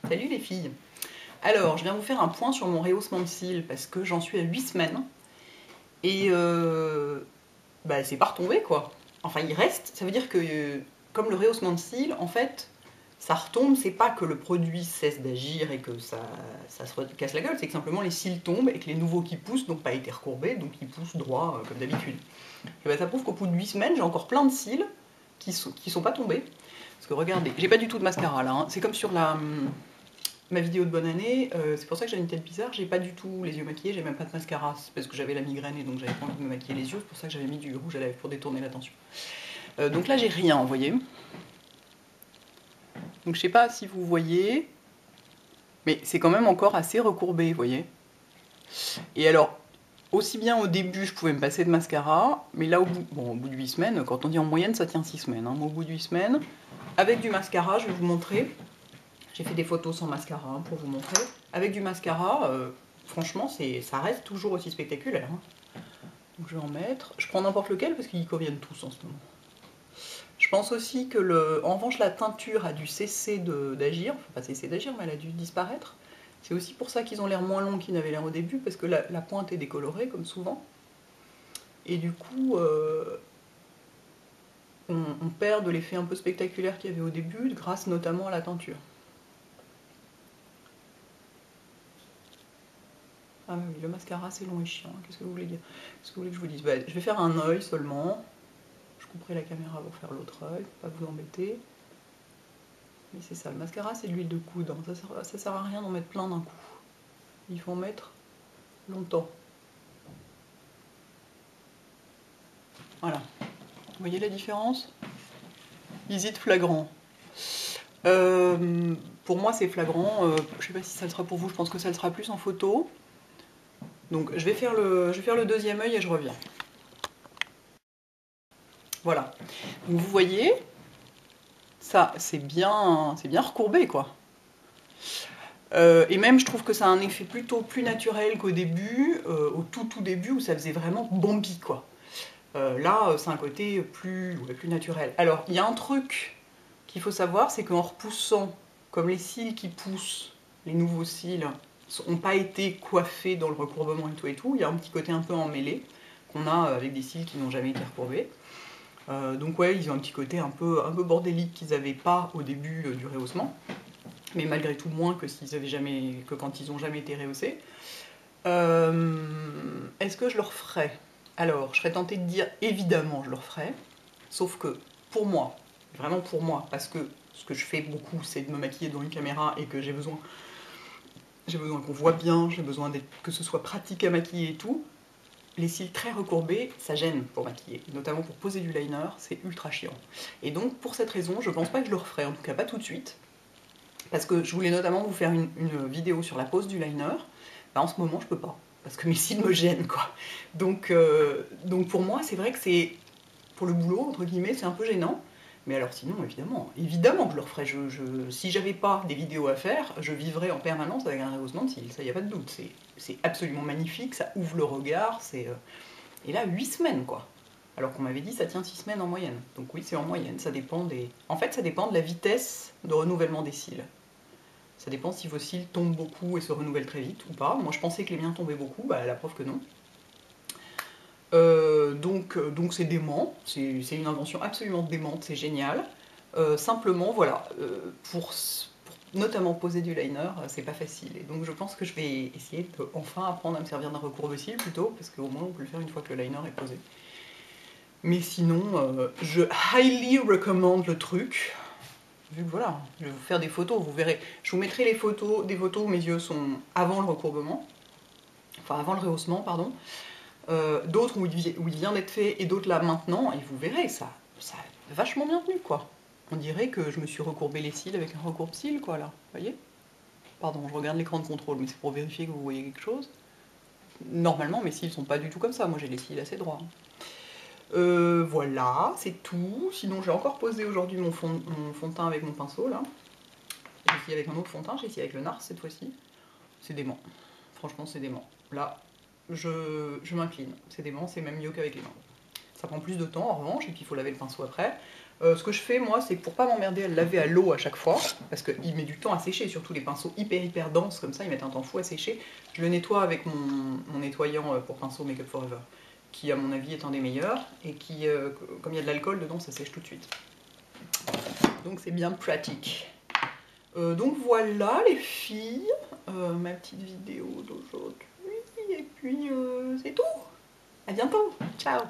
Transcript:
Salut les filles. Alors, je viens vous faire un point sur mon rehaussement de cils parce que j'en suis à 8 semaines et c'est pas retombé quoi. Enfin, il reste, ça veut dire que comme le rehaussement de cils, en fait, ça retombe, c'est pas que le produit cesse d'agir et que ça se casse la gueule, c'est que simplement les cils tombent et que les nouveaux qui poussent n'ont pas été recourbés, donc ils poussent droit comme d'habitude. Et ça prouve qu'au bout de 8 semaines, j'ai encore plein de cils qui sont pas tombés. Parce que regardez, j'ai pas du tout de mascara là, hein. C'est comme sur ma vidéo de bonne année, c'est pour ça que j'ai une tête bizarre, j'ai pas du tout les yeux maquillés, j'ai même pas de mascara, c'est parce que j'avais la migraine et donc j'avais pas envie de me maquiller les yeux, c'est pour ça que j'avais mis du rouge à lèvres pour détourner l'attention. Donc là j'ai rien, vous voyez. Donc je sais pas si vous voyez, mais c'est quand même encore assez recourbé, vous voyez. Et alors, aussi bien au début je pouvais me passer de mascara, mais là au bout de 8 semaines, quand on dit en moyenne ça tient 6 semaines, hein, mais au bout de 8 semaines, avec du mascara, je vais vous montrer. J'ai fait des photos sans mascara hein, pour vous montrer. Avec du mascara, franchement, ça reste toujours aussi spectaculaire. Hein. Donc je vais en mettre. Je prends n'importe lequel parce qu'ils conviennent tous en ce moment. Je pense aussi que, en revanche, la teinture a dû cesser d'agir. Enfin, pas cesser d'agir, mais elle a dû disparaître. C'est aussi pour ça qu'ils ont l'air moins longs qu'ils n'avaient l'air au début, parce que la pointe est décolorée, comme souvent. Et du coup, on perd de l'effet un peu spectaculaire qu'il y avait au début, grâce notamment à la teinture. Ah oui, le mascara c'est long et chiant, qu'est-ce que vous voulez dire? Qu'est-ce que vous voulez que je vous dise? Je vais faire un œil seulement. Je couperai la caméra pour faire l'autre œil, pour pas vous embêter. Mais c'est ça, le mascara c'est de l'huile de coude, hein. Ça sert à rien d'en mettre plein d'un coup. Il faut en mettre longtemps. Voilà. Vous voyez la différence? Visite flagrant. Pour moi c'est flagrant, je sais pas si ça le sera pour vous, je pense que ça le sera plus en photo. Donc je vais faire le deuxième œil et je reviens. Voilà. Donc vous voyez, ça c'est bien recourbé quoi. Et même je trouve que ça a un effet plutôt plus naturel qu'au début, au tout début où ça faisait vraiment bombi quoi. Là c'est un côté plus naturel. Alors il y a un truc qu'il faut savoir, c'est qu'en repoussant, comme les cils qui poussent, les nouveaux cils, n'ont pas été coiffés dans le recourbement et tout, il y a un petit côté un peu emmêlé qu'on a avec des cils qui n'ont jamais été recourbés. Donc ouais, ils ont un petit côté un peu bordélique qu'ils n'avaient pas au début du rehaussement, mais malgré tout moins que quand ils n'ont jamais été rehaussés. Est-ce que je le referais? Alors, je serais tentée de dire évidemment je le referais, sauf que pour moi, vraiment pour moi, parce que ce que je fais beaucoup c'est de me maquiller devant une caméra et que j'ai besoin qu'on voit bien, j'ai besoin que ce soit pratique à maquiller et tout. Les cils très recourbés, ça gêne pour maquiller, notamment pour poser du liner, c'est ultra chiant. Et donc pour cette raison, je pense pas que je le referai, en tout cas pas tout de suite, parce que je voulais notamment vous faire une vidéo sur la pose du liner. En ce moment je peux pas, parce que mes cils me gênent quoi. Donc pour moi c'est vrai que c'est, pour le boulot entre guillemets, c'est un peu gênant. Mais alors sinon, évidemment que je le referais. Si j'avais pas des vidéos à faire, je vivrais en permanence avec un rehaussement de cils, ça y a pas de doute. C'est absolument magnifique, ça ouvre le regard, et là 8 semaines quoi. Alors qu'on m'avait dit ça tient 6 semaines en moyenne. Donc oui, c'est en moyenne, ça dépend En fait, ça dépend de la vitesse de renouvellement des cils. Ça dépend si vos cils tombent beaucoup et se renouvellent très vite ou pas. Moi je pensais que les miens tombaient beaucoup, la preuve que non. Donc c'est dément, c'est une invention absolument démente, c'est génial. Simplement, voilà, pour notamment poser du liner, c'est pas facile. Et donc je pense que je vais essayer de enfin apprendre à me servir d'un recourbe-cils plutôt, parce qu'au moins on peut le faire une fois que le liner est posé. Mais sinon, je highly recommande le truc. Vu que voilà, je vais vous faire des photos, vous verrez. Je vous mettrai des photos où mes yeux sont avant le recourbement, enfin avant le rehaussement, pardon. D'autres où il vient d'être fait et d'autres là maintenant, et vous verrez, ça a vachement bien tenu quoi. On dirait que je me suis recourbé les cils avec un recourbe-cils quoi là, vous voyez? Pardon, je regarde l'écran de contrôle, mais c'est pour vérifier que vous voyez quelque chose. Normalement mes cils sont pas du tout comme ça, moi j'ai les cils assez droits. Voilà, c'est tout. Sinon j'ai encore posé aujourd'hui mon fond de teint avec mon pinceau là. J'ai essayé avec un autre fond de teint, j'ai essayé avec le NARS cette fois-ci. C'est dément, franchement c'est dément. Là, je m'incline, c'est dément, c'est même mieux qu'avec les mains. Ça prend plus de temps en revanche, et puis il faut laver le pinceau après. Ce que je fais moi, c'est pour pas m'emmerder à le laver à l'eau à chaque fois, parce qu'il met du temps à sécher, surtout les pinceaux hyper denses comme ça, ils mettent un temps fou à sécher. Je le nettoie avec mon nettoyant pour pinceau Make Up For Ever, qui à mon avis est un des meilleurs, et qui, comme il y a de l'alcool dedans, ça sèche tout de suite. Donc c'est bien pratique. Donc voilà les filles, ma petite vidéo d'aujourd'hui, et puis c'est tout. À bientôt, ciao.